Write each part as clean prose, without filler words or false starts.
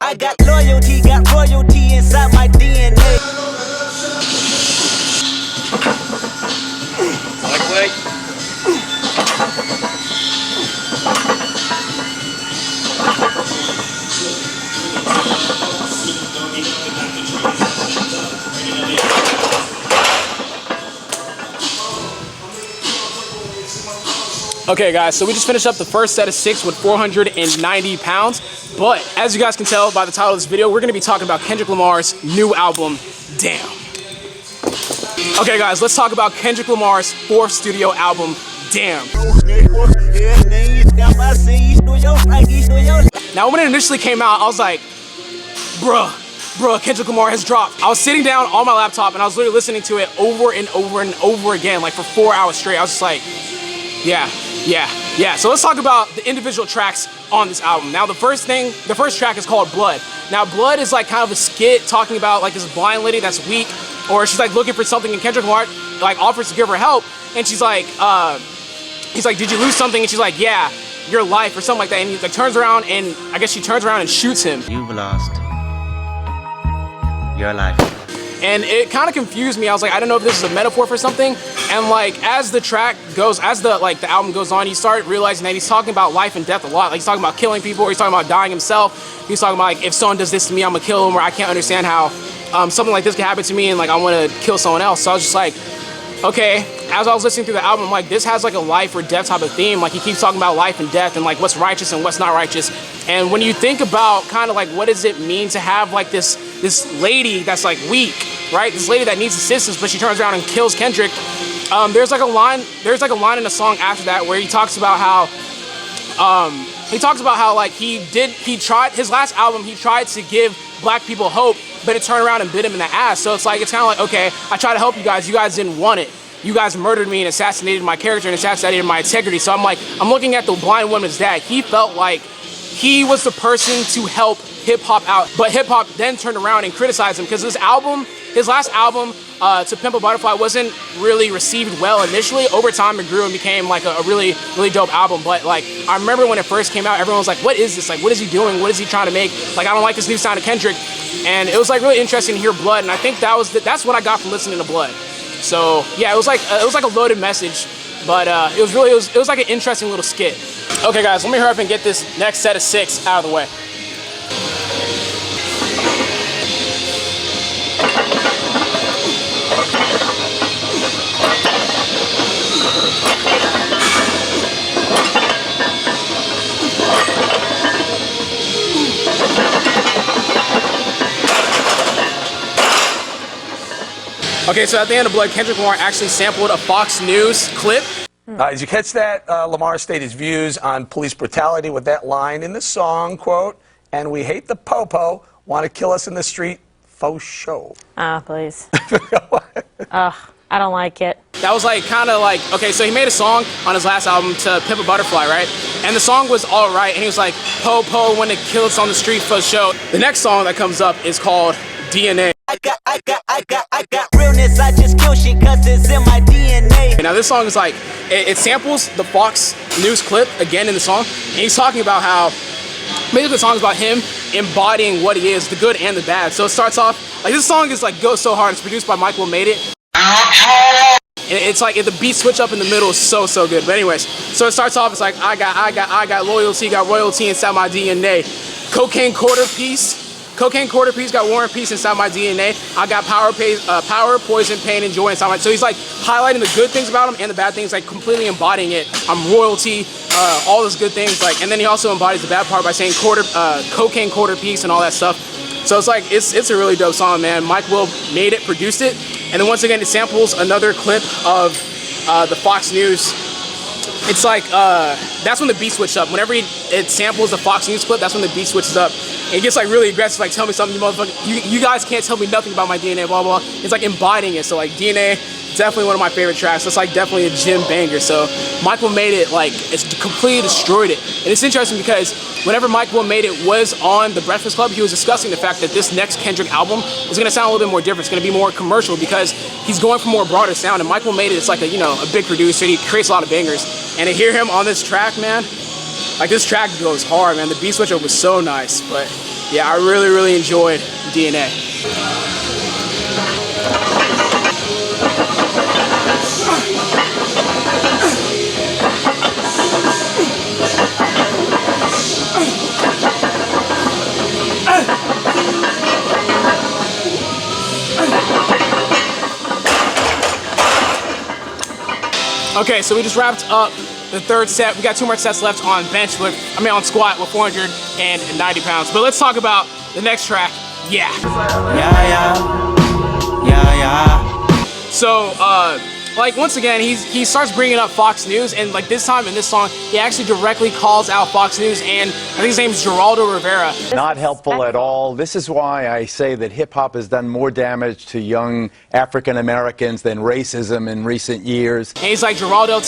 I got loyalty, got royalty inside my DNA. Okay guys, so we just finished up the first set of 6 with 490 pounds. But as you guys can tell by the title of this video, we're gonna be talking about Kendrick Lamar's new album, Damn. Okay guys, let's talk about Kendrick Lamar's 4th studio album, Damn. Now when it initially came out, I was like, bruh, Kendrick Lamar has dropped. I was sitting down on my laptop and I was literally listening to it over and over and over again, like for 4 hours straight. I was just like, yeah. So let's talk about the individual tracks on this album. Now the first track is called Blood. Now Blood is like kind of a skit talking about like this blind lady that's weak, or she's like looking for something, and Kendrick Lamar like offers to give her help, and she's like, he's like, did you lose something? And she's like, yeah, your life or something like that. And he like turns around, and I guess she turns around and shoots him. You've lost your life. And it kind of confused me. I was like, I don't know if this is a metaphor for something. And like, as the track goes, as the album goes on, you start realizing that he's talking about life and death a lot. Like he's talking about killing people, or he's talking about dying himself. He's talking about like, if someone does this to me, I'm gonna kill him, or I can't understand how something like this could happen to me, and like I want to kill someone else. So I was just like, okay. As I was listening through the album, I'm like, this has like a life or death type of theme. Like he keeps talking about life and death and like what's righteous and what's not righteous. And when you think about kind of like what does it mean to have like this lady that's like weak, right? This lady that needs assistance, but she turns around and kills Kendrick. There's like a line in the song after that where he talks about how like his last album, he tried to give black people hope, but it turned around and bit him in the ass. So it's like, it's kind of like, okay, I tried to help you guys didn't want it. You guys murdered me and assassinated my character and assassinated my integrity. So I'm like, I'm looking at the blind woman's dad. He felt like he was the person to help hip hop out, but hip hop then turned around and criticized him because his last album, To Pimp a Butterfly, wasn't really received well initially. Over time, it grew and became like a really, really dope album. But like, I remember when it first came out, everyone was like, what is this? Like, what is he doing? What is he trying to make? Like, I don't like this new sound of Kendrick. And it was like really interesting to hear Blood. And I think that's what I got from listening to Blood. So yeah, it was like a loaded message, but it was like an interesting little skit. Okay guys, let me hurry up and get this next set of 6 out of the way. Okay, so at the end of Blood, Kendrick Lamar actually sampled a Fox News clip. Did you catch that? Lamar stated his views on police brutality with that line in the song, quote, "And we hate the po-po, want to kill us in the street, faux show." Ah, please. Ugh, I don't like it. That was like, kind of like, okay, so he made a song on his last album, To Pimp a Butterfly, right? And the song was all right, and he was like, po-po, want to kill us on the street, faux show. The next song that comes up is called DNA. I got realness, I just kill shit cause it's in my DNA. Now this song is like, it samples the Fox News clip again in the song, and he's talking about how, basically the song's about him embodying what he is, the good and the bad. So it starts off, like this song is like, goes so hard, it's produced by Mike Will Made It. And it's like, if the beat switch up in the middle is so good. But anyways, so it starts off, it's like, I got loyalty, got royalty inside my DNA. Cocaine quarter piece got War and Peace inside my DNA. I got power, poison, pain, and joy inside my. So he's like highlighting the good things about him and the bad things, like completely embodying it. I'm royalty, all those good things, like, and then he also embodies the bad part by saying cocaine quarter piece and all that stuff. So it's like, it's a really dope song, man. Mike Will Made It, produced it, and then once again it samples another clip of the Fox News. It's like, that's when the beat switched up. Whenever it samples the Fox News clip, that's when the beat switches up. And he gets like really aggressive, like tell me something, you motherfucker. You guys can't tell me nothing about my DNA, blah blah. It's like embodying it. So like DNA, definitely one of my favorite tracks. It's like definitely a gym banger. So Michael made it like it's completely destroyed it. And it's interesting because whenever Michael made it was on the Breakfast Club, he was discussing the fact that this next Kendrick album is gonna sound a little bit more different. It's gonna be more commercial because he's going for more broader sound. And Michael made it. It's like a a big producer. He creates a lot of bangers. And to hear him on this track, man, like this track goes hard, man. The beat switch up was so nice. But yeah, I really enjoyed DNA. Okay, so we just wrapped up the third set. We got 2 more sets left on on squat with 490 pounds. But let's talk about the next track, Yeah. So, like once again, he starts bringing up Fox News, and like this time in this song, he actually directly calls out Fox News, and I think his name is Geraldo Rivera. Not helpful at all. This is why I say that hip-hop has done more damage to young African Americans than racism in recent years. And he's like, Geraldo,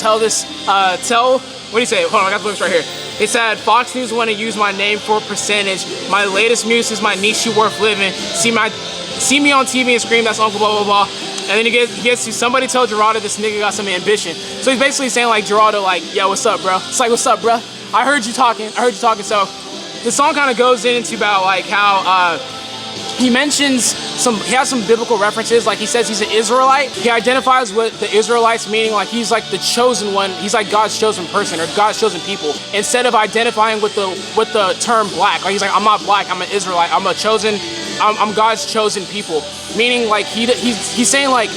what do you say? Hold on, I got the lyrics right here. He said, Fox News want to use my name for a percentage. My latest muse is my niche worth living. See me on TV and scream, that's Uncle blah, blah, blah. And then he gets to somebody tell Geraldo this nigga got some ambition. So he's basically saying like, Geraldo, like, yo, what's up, bro? It's like, what's up, bro? I heard you talking. So the song kind of goes into about like how he mentions he has some biblical references. Like he says he's an Israelite. He identifies with the Israelites, meaning like he's like the chosen one. He's like God's chosen person or God's chosen people. Instead of identifying with the term black, like he's like, I'm not black. I'm an Israelite. I'm God's chosen people. Meaning like he's saying like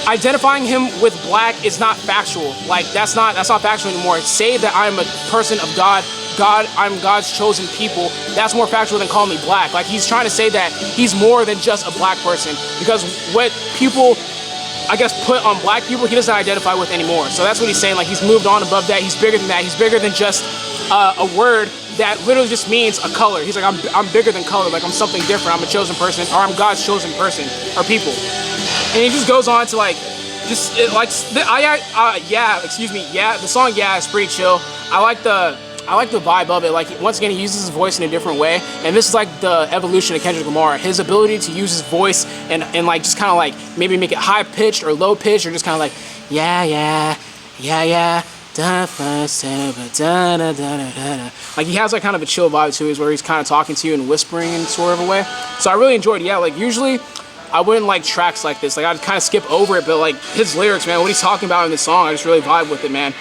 identifying him with black is not factual. Like that's not factual anymore. Say that I'm a person of God. I'm God's chosen people. That's more factual than calling me black. Like he's trying to say that he's more than just a black person, because what people, I guess, put on black people, he doesn't identify with anymore. So that's what he's saying. Like he's moved on above that. He's bigger than that. He's bigger than just a word that literally just means a color. He's like, I'm bigger than color. Like I'm something different. I'm a chosen person, or I'm God's chosen person or people. And he just goes on to like, the song Yeah is pretty chill. I like the vibe of it. Like once again, he uses his voice in a different way, and this is like the evolution of Kendrick Lamar. His ability to use his voice and like just kind of like maybe make it high pitched or low pitched, or just kind of like yeah. Like he has like kind of a chill vibe to it, where he's kind of talking to you and whispering in sort of a way. So I really enjoyed it. Yeah, like usually I wouldn't like tracks like this. Like I'd kind of skip over it, but like his lyrics, man, what he's talking about in this song, I just really vibe with it, man.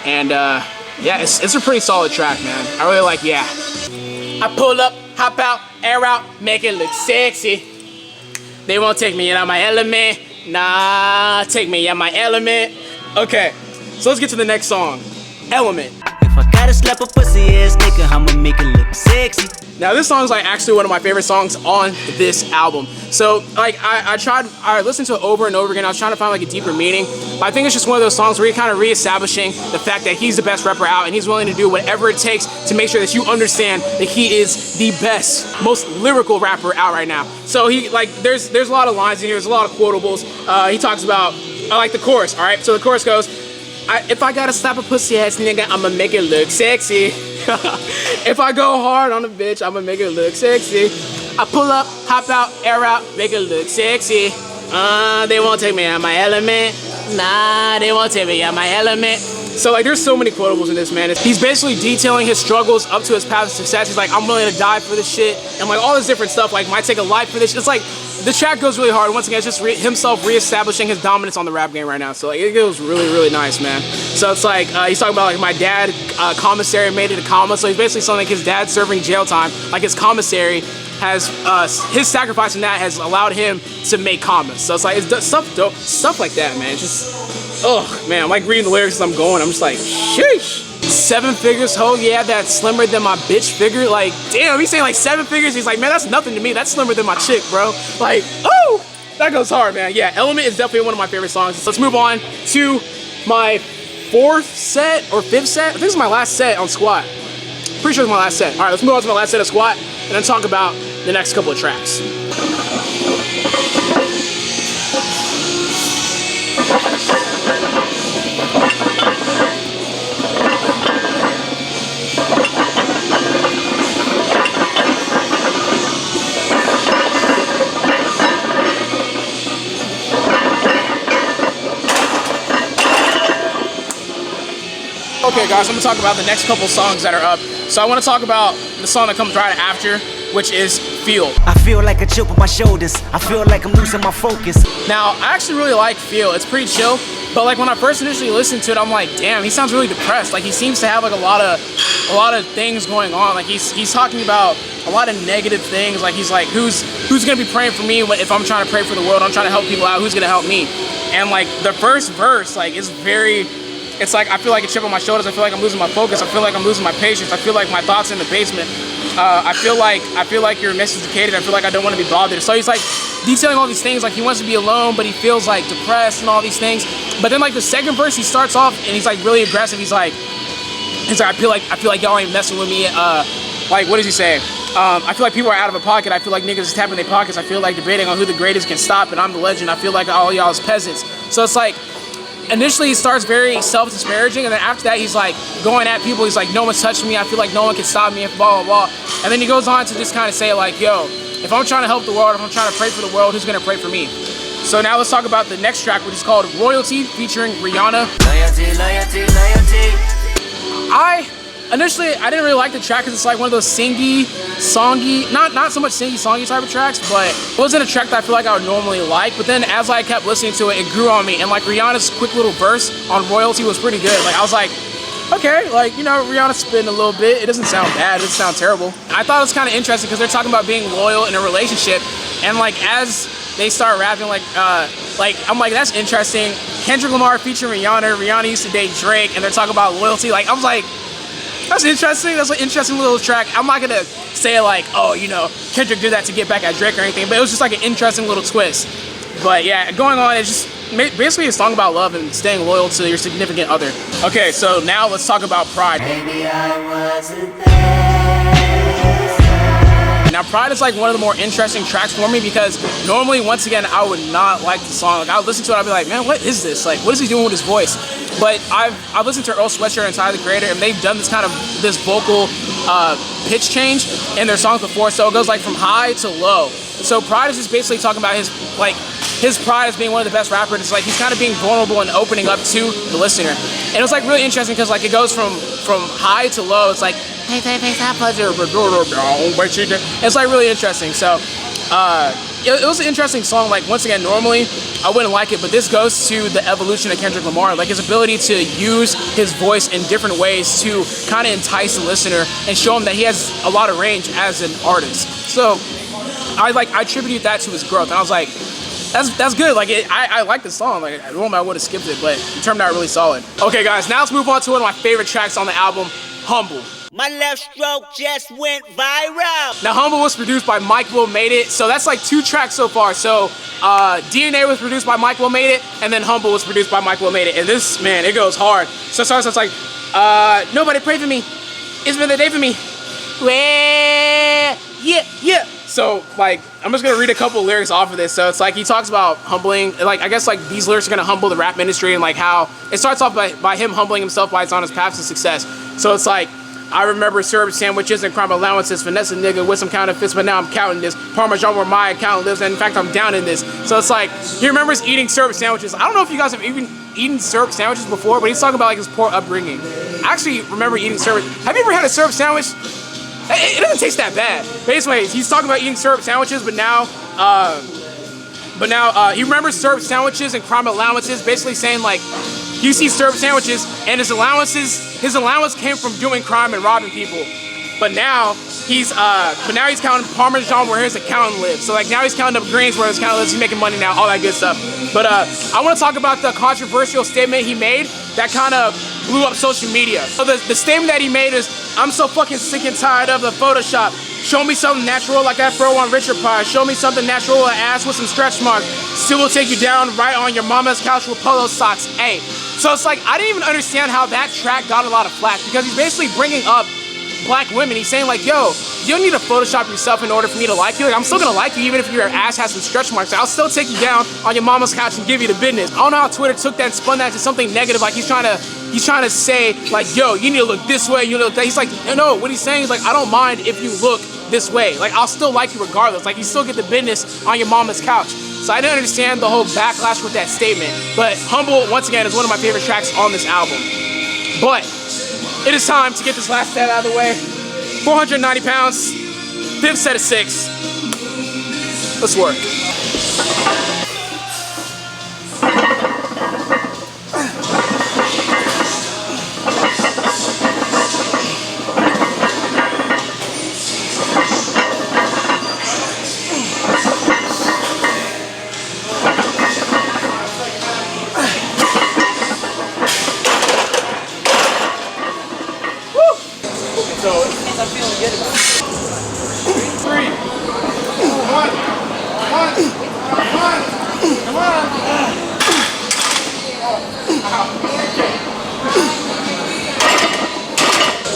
And yeah, it's a pretty solid track, man. I really like Yeah. I pull up, hop out, air out, make it look sexy. They won't take me out of my element. Nah, take me out of my element. Okay, so let's get to the next song, Element. If I gotta slap a pussy ass nigga, I'ma make it look sexy. Now this song is like actually one of my favorite songs on this album. So like I listened to it over and over again. I was trying to find like a deeper meaning. But I think it's just one of those songs where you're kind of reestablishing the fact that he's the best rapper out, and he's willing to do whatever it takes to make sure that you understand that he is the best, most lyrical rapper out right now. So there's a lot of lines in here. There's a lot of quotables. He talks about, I like the chorus. All right, so the chorus goes, if I gotta slap a pussy ass nigga, I'ma make it look sexy. If I go hard on a bitch, I'ma make it look sexy. I pull up, hop out, air out, make it look sexy. They won't take me out of my element. Nah, they won't take me out of my element. So like there's so many quotables in this, man. He's basically detailing his struggles up to his path of success. He's like, I'm willing to die for this shit, and like all this different stuff, like might take a life for this. It's like the track goes really hard. Once again, it's just himself reestablishing his dominance on the rap game right now. So like it goes really nice, man. So it's like he's talking about like my dad commissary made it a comma. So he's basically saying like his dad serving jail time, like his commissary has his sacrifice in that has allowed him to make commas. So it's like it's stuff like that, man. It's just, oh man, I'm like reading the lyrics as I'm going. I'm just like, sheesh. 7 figures, ho, yeah, that's slimmer than my bitch figure. Like, damn, he's saying like 7 figures. He's like, man, that's nothing to me. That's slimmer than my chick, bro. Like, oh, that goes hard, man. Yeah, Element is definitely one of my favorite songs. So let's move on to my 4th set or 5th set. I think it's my last set on Squat. Pretty sure it's my last set. All right, let's move on to my last set of Squat and then talk about the next couple of tracks. Okay guys, I'm gonna talk about the next couple songs that are up. So I wanna talk about the song that comes right after, which is Feel. I feel like a chip on my shoulders. I feel like I'm losing my focus. Now, I actually really like Feel. It's pretty chill, but like when I first initially listened to it, I'm like, damn, he sounds really depressed. Like he seems to have like a lot of things going on. Like he's talking about a lot of negative things. Like he's like, who's gonna be praying for me if I'm trying to pray for the world? I'm trying to help people out. Who's gonna help me? And like the first verse, like is very. It's like I feel like a chip on my shoulders. I feel like I'm losing my focus. I feel like I'm losing my patience. I feel like my thoughts in the basement. I feel like you're miseducated. I feel like I don't want to be bothered. So he's like detailing all these things. Like he wants to be alone, but he feels like depressed and all these things. But then like the second verse, he starts off and he's like really aggressive. He's like I feel like y'all ain't messing with me. Like what does he say? I feel like people are out of a pocket. I feel like niggas is tapping their pockets. I feel like debating on who the greatest can stop, and I'm the legend. I feel like all y'all is peasants. So it's like. Initially, he starts very self-disparaging, and then after that, he's like going at people. He's like, no one's touching me. I feel like no one can stop me, blah, blah, blah. And then he goes on to just kind of say like, yo, if I'm trying to help the world, if I'm trying to pray for the world, who's gonna pray for me? So now let's talk about the next track, which is called Royalty, featuring Rihanna. Loyalty, loyalty, loyalty. Initially, I didn't really like the track because it's like one of those singy, songy, not so much singy, songy type of tracks, but it wasn't a track that I feel like I would normally like. But then as I kept listening to it, it grew on me. And like Rihanna's quick little verse on Royalty was pretty good. Like I was like, okay, like, you know, Rihanna's spitting a little bit. It doesn't sound bad, it doesn't sound terrible. I thought it was kind of interesting because they're talking about being loyal in a relationship. And like as they start rapping, like I'm like, that's interesting. Kendrick Lamar featuring Rihanna. Rihanna used to date Drake, and they're talking about loyalty. Like I was like, that's interesting. That's an interesting little track. I'm not gonna say like, oh, you know, Kendrick did that to get back at Drake or anything, but it was just like an interesting little twist. But yeah, going on, it's just basically a song about love and staying loyal to your significant other. Okay, so now let's talk about Pride. Maybe I wasn't there. Now Pride is like one of the more interesting tracks for me because normally, once again, I would not like the song. Like I would listen to it, I'd be like, man, what is this? Like, what is he doing with his voice? But I've listened to Earl Sweatshirt and Tyler the Creator, and they've done this vocal pitch change in their songs before. So it goes like from high to low. So Pride is just basically talking about his pride as being one of the best rappers. It's like he's kind of being vulnerable and opening up to the listener. And it was like really interesting because like it goes from high to low. It's like, hey, thanks, have pleasure. It's like really interesting. So it was an interesting song. Like once again, normally I wouldn't like it, but this goes to the evolution of Kendrick Lamar, like his ability to use his voice in different ways to kind of entice the listener and show him that he has a lot of range as an artist. So I attribute that to his growth, and I was like, that's good. Like I like the song. Like normally I would have skipped it, but it turned out really solid. Okay, guys, now let's move on to one of my favorite tracks on the album, Humble. My left stroke just went viral. Now, Humble was produced by Mike Will Made It. So that's like 2 tracks so far. So DNA was produced by Mike Will Made It, and then Humble was produced by Mike Will Made It. And this, man, it goes hard. So it's like, nobody pray for me. It's been the day for me. Yeah. So like, I'm just gonna read a couple lyrics off of this. So it's like he talks about humbling, like I guess like these lyrics are gonna humble the rap industry, and like how it starts off by him humbling himself while he's on his path to success. So it's like, I remember syrup sandwiches and crime allowances, finesse a nigga with some counterfeits, but now I'm counting this. Parmesan where my account lives, and in fact I'm down in this. So it's like, he remembers eating syrup sandwiches. I don't know if you guys have even eaten syrup sandwiches before, but he's talking about like his poor upbringing. I actually remember eating syrup. Have you ever had a syrup sandwich? It doesn't taste that bad. But anyways, he's talking about eating syrup sandwiches, but now he remembers syrup sandwiches and crime allowances, basically saying like, he sees syrup sandwiches and his allowance came from doing crime and robbing people. But now he's counting Parmesan where his accountant lives. So like now he's counting up greens where his accountant lives. He's making money now, all that good stuff. But I want to talk about the controversial statement he made that kind of blew up social media. So the statement that he made is, I'm so fucking sick and tired of the Photoshop. Show me something natural like that fro on Richard Pryor. Show me something natural, an ass with some stretch marks. Still will take you down right on your mama's couch with polo socks. Hey. So it's like, I didn't even understand how that track got a lot of flack, because he's basically bringing up black women. He's saying like, yo, you don't need to Photoshop yourself in order for me to like you. Like, I'm still gonna like you even if your ass has some stretch marks. I'll still take you down on your mama's couch and give you the business. I don't know how Twitter took that and spun that to something negative. Like he's trying to say like, yo, you need to look this way, you look that. He's like, no, what he's saying is like, I don't mind if you look this way. Like, I'll still like you regardless. Like, you still get the business on your mama's couch. So I didn't understand the whole backlash with that statement. But Humble, once again, is one of my favorite tracks on this album. But it is time to get this last set out of the way. 490 pounds, 5th set of 6. Let's work.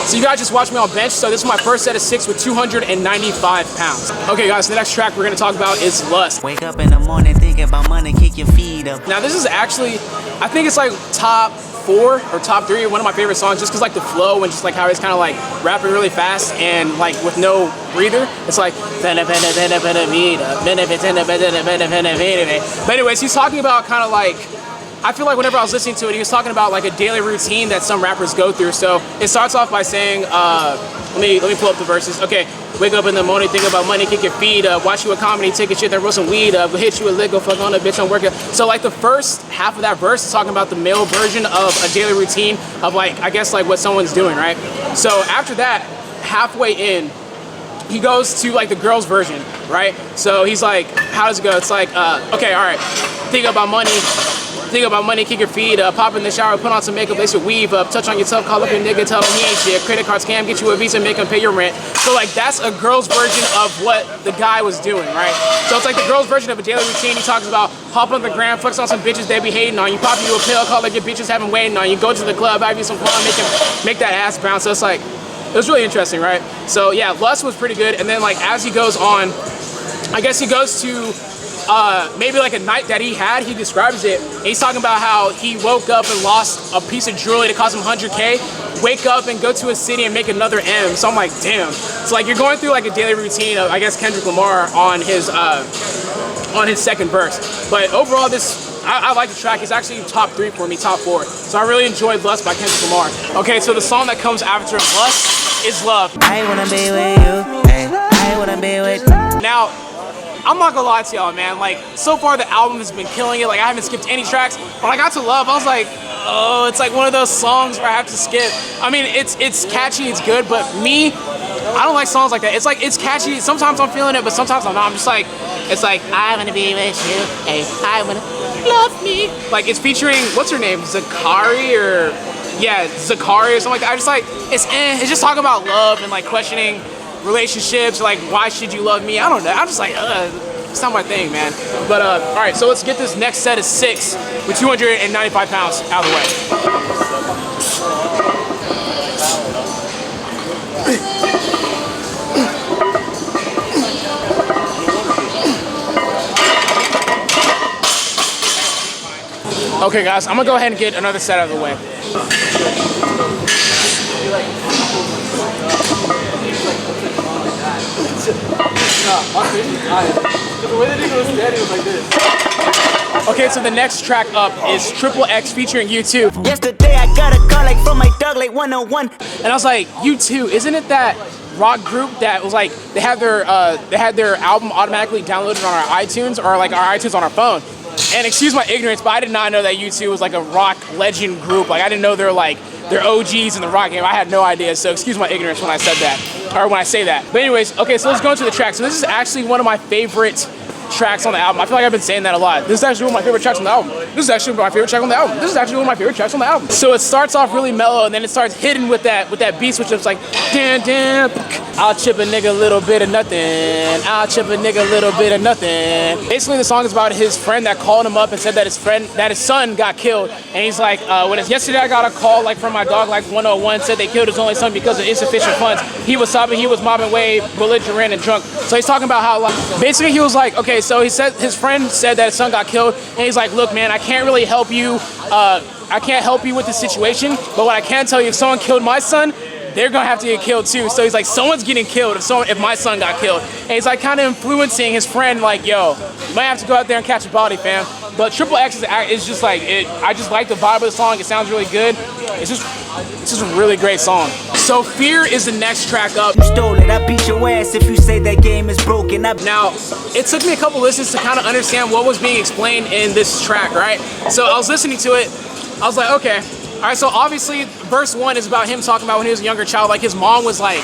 So you guys just watched me on bench, so this is my first set of 6 with 295 pounds. Okay guys, the next track we're gonna talk about is Lust. Wake up in the morning, think about money, kick your feet up. Now this is actually, I think it's like top 4 or top 3, one of my favorite songs, just cause like the flow and just like how he's kind of like rapping really fast and like with no breather. It's like, but anyways, he's talking about kind of like, I feel like whenever I was listening to it, he was talking about like a daily routine that some rappers go through. So it starts off by saying, let me pull up the verses. Okay, wake up in the morning, think about money, kick your feet up, watch you a comedy, take a shit, then roll some weed up, hit you a lick, go fuck on a bitch, I'm working. So like the first half of that verse is talking about the male version of a daily routine of like, I guess like what someone's doing, right? So after that, halfway in, he goes to like the girl's version, right? So he's like, how does it go? It's like, okay, all right, think about money, kick your feet up, pop in the shower, put on some makeup, lace your weave up, touch on your tough, call up your nigga, tell him he ain't shit, credit card scam, get you a visa, make him pay your rent. So like that's a girl's version of what the guy was doing, right? So it's like the girl's version of a daily routine. He talks about hop on the gram, flex on some bitches they be hating on you, pop you a pill, call like your bitches haven't waiting on you, go to the club, have you some fun, make that ass bounce. So it's like, it was really interesting, right? So yeah, Lust was pretty good. And then like as he goes on, I guess he goes to maybe like a night that he had, he describes it. He's talking about how he woke up and lost a piece of jewelry that cost him 100K, wake up and go to a city and make another M. So I'm like, damn. It's like you're going through like a daily routine of, I guess, Kendrick Lamar on his second verse. But overall, I like the track. It's actually top 3 for me, top 4. So I really enjoyed Lust by Kendrick Lamar. Okay, so the song that comes after Lust is Love. I wanna be with you, hey, I wanna be with you. Now, I'm not gonna lie to y'all, man. Like, so far the album has been killing it. Like, I haven't skipped any tracks. When I got to Love, I was like, oh, it's like one of those songs where I have to skip. I mean, it's catchy, it's good, but me, I don't like songs like that. It's like, it's catchy. Sometimes I'm feeling it, but sometimes I'm not. I'm just like, it's like, I wanna be with you, hey, I wanna love me. Like, it's featuring, what's her name? Zakari or, yeah, Zakari or something like that. I just like, it's just talking about love and like questioning relationships, like why should you love me? I don't know. I'm just like, it's not my thing, man. But all right, so let's get this next set of 6 with 295 pounds out of the way. Okay, guys, I'm gonna go ahead and get another set out of the way. Okay, so the next track up is Triple X featuring U2. Yesterday I got a call like from my dog like 101. And I was like, U2, isn't it that rock group that was like they had their album automatically downloaded on our iTunes or like our iTunes on our phone? And excuse my ignorance, but I did not know that U2 was like a rock legend group. Like I didn't know they're OGs in the rock game. I had no idea, so excuse my ignorance when I said that, or when I say that. But anyways, okay, so let's go into the track. So this is actually one of my favorite tracks on the album. I feel like I've been saying that a lot. This is actually one of my favorite tracks on the album. This is actually my favorite track on the album. This is actually one of my favorite tracks on the album. So it starts off really mellow, and then it starts hitting with that beat switch. It's like, dan, dan, I'll chip a nigga a little bit of nothing. I'll chip a nigga a little bit of nothing. Basically, the song is about his friend that called him up and said that his son got killed. And he's like, yesterday I got a call like from my dog like 101, said they killed his only son because of insufficient funds. He was sobbing, he was mobbing way, belligerent and drunk. So he's talking about how like, basically he was like, okay, so he said his friend said that his son got killed, and he's like, look man, I can't really help you. I can't help you with the situation, but what I can tell you, if someone killed my son, they're gonna have to get killed too. So he's like, someone's getting killed if my son got killed. And he's like kind of influencing his friend, like, yo, you might have to go out there and catch a body, fam. But Triple X is just like, I just like the vibe of the song. It sounds really good. It's just a really great song. So Fear is the next track up. You stole it, I beat your ass if you say that game is broken. Now, it took me a couple listens to kind of understand what was being explained in this track, right? So I was listening to it, I was like, okay. All right, so obviously verse 1 is about him talking about when he was a younger child. Like his mom was like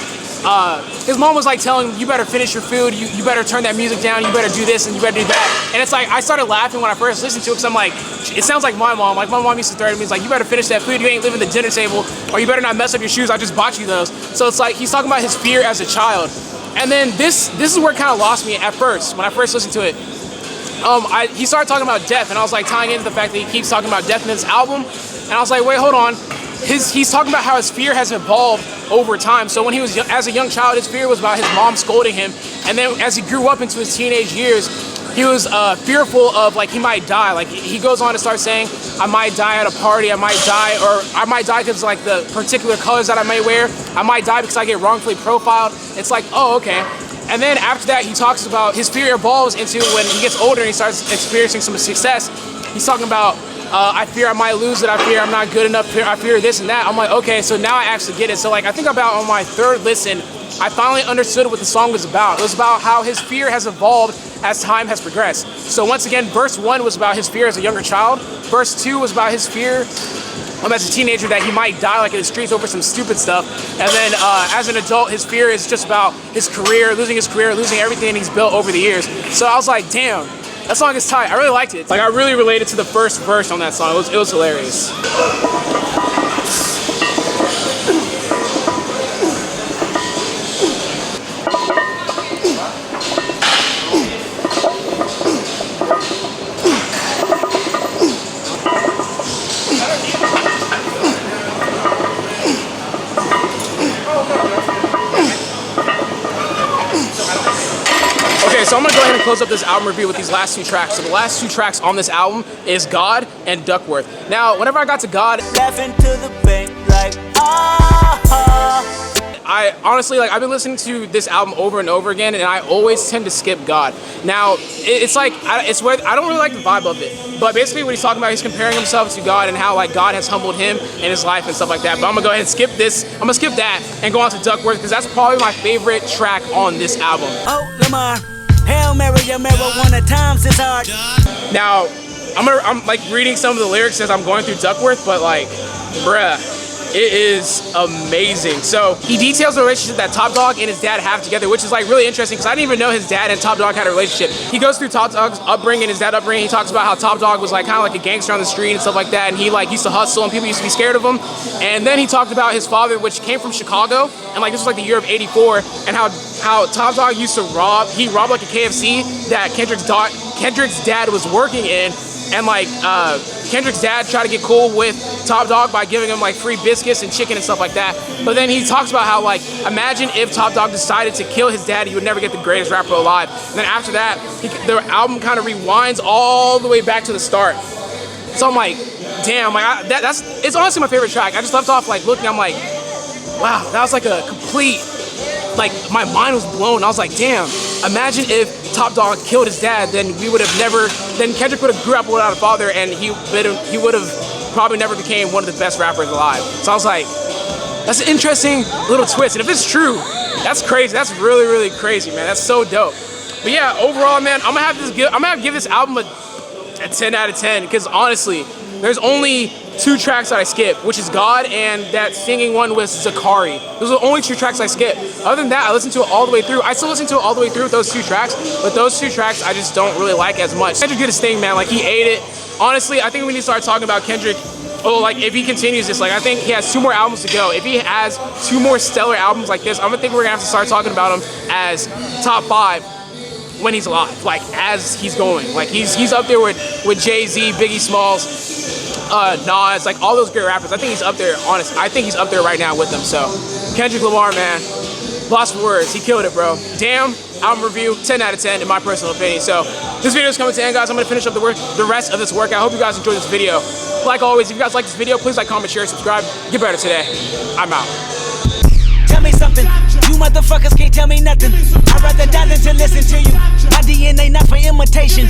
telling him, you better finish your food, you better turn that music down, you better do this and you better do that. And it's like, I started laughing when I first listened to it because I'm like, it sounds like my mom. Like my mom used to threaten me, it's like, you better finish that food, you ain't leaving the dinner table, or you better not mess up your shoes, I just bought you those. So it's like, he's talking about his fear as a child. And then this is where it kind of lost me at first, when I first listened to it. He started talking about death, and I was like tying into the fact that he keeps talking about death in this album. And I was like, wait, hold on. He's talking about how his fear has evolved over time. So when he was as a young child, his fear was about his mom scolding him. And then as he grew up into his teenage years, he was fearful of like he might die. Like he goes on to start saying, I might die at a party, I might die, or I might die because like the particular colors that I may wear. I might die because I get wrongfully profiled. It's like, oh, okay. And then after that, he talks about his fear evolves into when he gets older and he starts experiencing some success. He's talking about, I fear I might lose it, I fear I'm not good enough, I fear this and that. I'm like, okay, so now I actually get it. So like, I think about on my third listen, I finally understood what the song was about. It was about how his fear has evolved as time has progressed. So once again, verse 1 was about his fear as a younger child. Verse 2 was about his fear as a teenager that he might die like in the streets over some stupid stuff. And then as an adult, his fear is just about his career, losing everything he's built over the years. So I was like, damn, that song is tight. I really liked it. Like I really related to the first verse on that song. It was hilarious. So I'm gonna go ahead and close up this album review with these last two tracks. So the last two tracks on this album is God and Duckworth. Now, whenever I got to God, laughing to the bank like, I honestly, like, I've been listening to this album over and over again, and I always tend to skip God. Now, it's like, it's where I don't really like the vibe of it. But basically what he's talking about, he's comparing himself to God and how like God has humbled him in his life and stuff like that. But I'm gonna go ahead and skip this. I'm gonna skip that and go on to Duckworth because that's probably my favorite track on this album. oh, Lamar, Hail Mary, your marijuana times is hard. Now, I'm like reading some of the lyrics as I'm going through Duckworth, but like, bruh, it is amazing. So he details the relationship that Top Dog and his dad have together, which is like really interesting because I didn't even know his dad and Top Dog had a relationship. He goes through Top Dog's upbringing, his dad's upbringing. He talks about how Top Dog was like kind of like a gangster on the street and stuff like that, and he like used to hustle and people used to be scared of him. And then he talked about his father, which came from Chicago, and like this was like the year of '84, and how Top Dog used to rob like a KFC that Kendrick's dad was working in. And like Kendrick's dad tried to get cool with Top Dog by giving him like free biscuits and chicken and stuff like that. But then he talks about how like, imagine if Top Dog decided to kill his dad, he would never get the greatest rapper alive. And then after that, the album kind of rewinds all the way back to the start. So I'm like, damn, like it's honestly my favorite track. I just left off like looking, I'm like, wow, that was like a complete, like my mind was blown. I was like, damn, imagine if Top Dog killed his dad, then Kendrick would have grew up without a father, and he would have probably never became one of the best rappers alive. So I was like, that's an interesting little twist. And if it's true, that's crazy. That's really, really crazy, man. That's so dope. But yeah, overall, man, I'm gonna have to give this album a 10 out of 10 because honestly, there's only two tracks that I skip, which is God and that singing one with Zakari. Those are the only two tracks I skip. Other than that, I listened to it all the way through. I still listen to it all the way through with those 2 tracks, but those 2 tracks I just don't really like as much. Kendrick did his thing, man. Like, he ate it. Honestly, I think we need to start talking about Kendrick. Oh, like, if he continues this, like, I think he has 2 more albums to go. If he has 2 more stellar albums like this, I'm gonna think we're gonna have to start talking about him as top 5 when he's alive, like, as he's going. Like, he's up there with Jay-Z, Biggie Smalls, Nas, like, all those great rappers. I think he's up there, honest. I think he's up there right now with them, so. Kendrick Lamar, man, lost for words. He killed it, bro. Damn, album review, 10 out of 10 in my personal opinion. So, this video is coming to an end, guys. I'm gonna finish up the rest of this workout. I hope you guys enjoyed this video. Like always, if you guys like this video, please like, comment, share, subscribe. Get better today. I'm out. Tell me something, you motherfuckers can't tell me nothing. I'd rather die than to listen to you. My DNA not for imitation.